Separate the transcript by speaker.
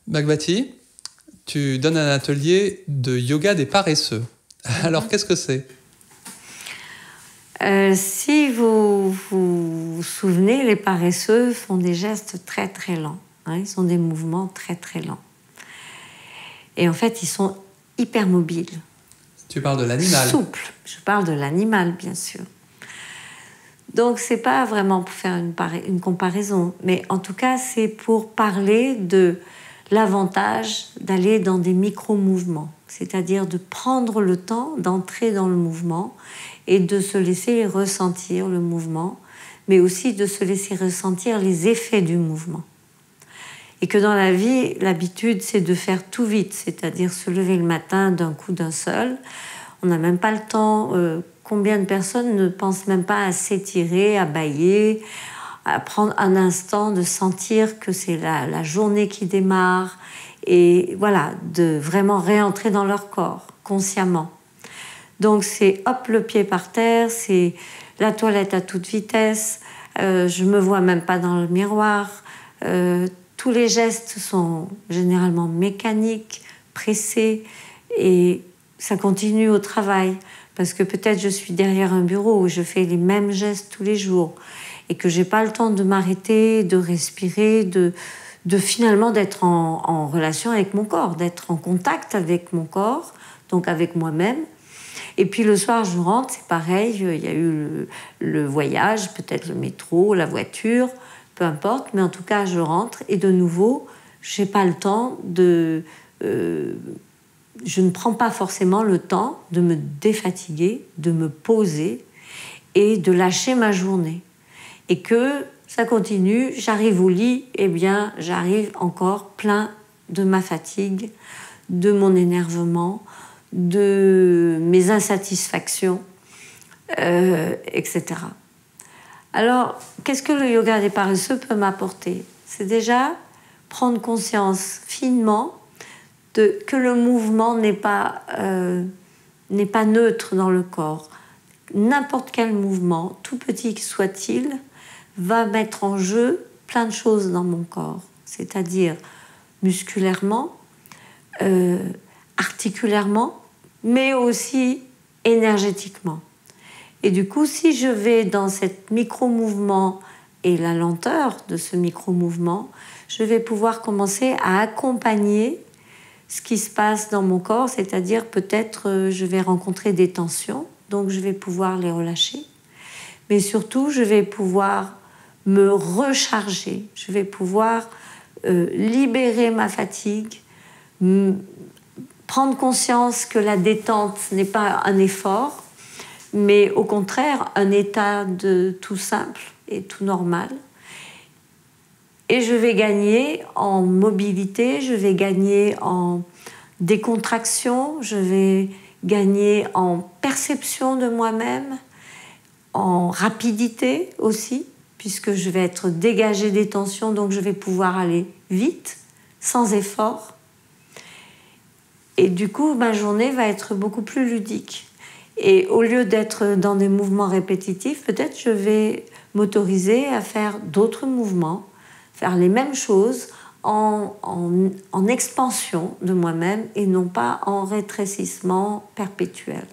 Speaker 1: Bhagwati, tu donnes un atelier de yoga des paresseux. Alors, qu'est-ce que c'est?
Speaker 2: Si vous vous souvenez, les paresseux font des gestes très très lents. Ils ont des mouvements très très lents. Et en fait, ils sont hyper mobiles.
Speaker 1: Tu parles de l'animal.
Speaker 2: Souple. Je parle de l'animal, bien sûr. Donc, c'est pas vraiment pour faire une comparaison, mais en tout cas, c'est pour parler de l'avantage d'aller dans des micro-mouvements, c'est-à-dire de prendre le temps d'entrer dans le mouvement et de se laisser ressentir le mouvement, mais aussi de se laisser ressentir les effets du mouvement. Et que dans la vie, l'habitude, c'est de faire tout vite, c'est-à-dire se lever le matin d'un coup d'un seul. On n'a même pas le temps. Combien de personnes ne pensent même pas à s'étirer, à bâiller, à prendre un instant de sentir que c'est la journée qui démarre et voilà, de vraiment réentrer dans leur corps, consciemment. Donc c'est hop, le pied par terre, c'est la toilette à toute vitesse, je me vois même pas dans le miroir, tous les gestes sont généralement mécaniques, pressés, et ça continue au travail, parce que peut-être je suis derrière un bureau où je fais les mêmes gestes tous les jours, et que j'ai pas le temps de m'arrêter, de respirer, de finalement d'être en relation avec mon corps, d'être en contact avec mon corps, donc avec moi-même. Et puis le soir, je rentre, c'est pareil, il y a eu le voyage, peut-être le métro, la voiture, peu importe, mais en tout cas, je rentre et de nouveau, je n'ai pas le temps de... je ne prends pas forcément le temps de me défatiguer, de me poser et de lâcher ma journée. Et que ça continue, j'arrive au lit, eh bien, j'arrive encore plein de ma fatigue, de mon énervement, de mes insatisfactions, etc. Alors, qu'est-ce que le yoga des paresseux peut m'apporter? C'est déjà prendre conscience finement que le mouvement n'est pas neutre dans le corps. N'importe quel mouvement, tout petit soit-il, va mettre en jeu plein de choses dans mon corps. C'est-à-dire musculairement, articulairement, mais aussi énergétiquement. Et du coup, si je vais dans cet micro-mouvement et la lenteur de ce micro-mouvement, je vais pouvoir commencer à accompagner ce qui se passe dans mon corps, c'est-à-dire peut-être je vais rencontrer des tensions, donc je vais pouvoir les relâcher. Mais surtout, je vais pouvoir me recharger, je vais pouvoir libérer ma fatigue, prendre conscience que la détente n'est pas un effort, mais au contraire un état de tout simple et tout normal. Et je vais gagner en mobilité, je vais gagner en décontraction, je vais gagner en perception de moi-même, en rapidité aussi, puisque je vais être dégagée des tensions, donc je vais pouvoir aller vite, sans effort. Et du coup, ma journée va être beaucoup plus ludique. Et au lieu d'être dans des mouvements répétitifs, peut-être je vais m'autoriser à faire d'autres mouvements, faire les mêmes choses en expansion de moi-même et non pas en rétrécissement perpétuel.